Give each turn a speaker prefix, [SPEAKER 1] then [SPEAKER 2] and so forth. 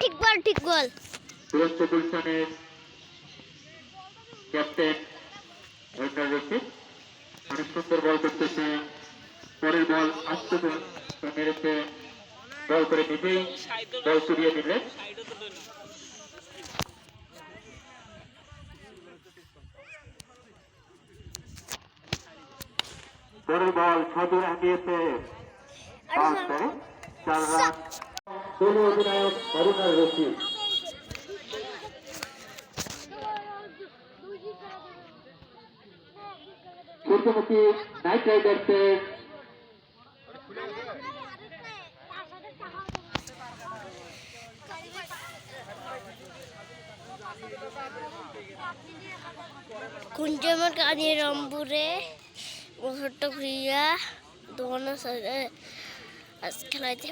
[SPEAKER 1] ঠিক বল
[SPEAKER 2] তুরস্ক গুলশানের ক্যাপ্টেন ওয়েন্ডার রশিদ অনেক সুন্দর বল করতেছে। পরের বল আসতে মেরেছে, বল করে নিজেই বল সরিয়ে দিলেন। পরের বল সদর হাঁটিয়েছে, 5 করে 4 রান। দলীয় অধিনায়ক অরুণার রশিদ। সূর্যমুখী নাইট রাইডার্সের
[SPEAKER 1] কুঞ্জমর কানি রম্বুরে মুহূর্ত ক্রিয়া দোকানের সাথে আজ খেলাইতে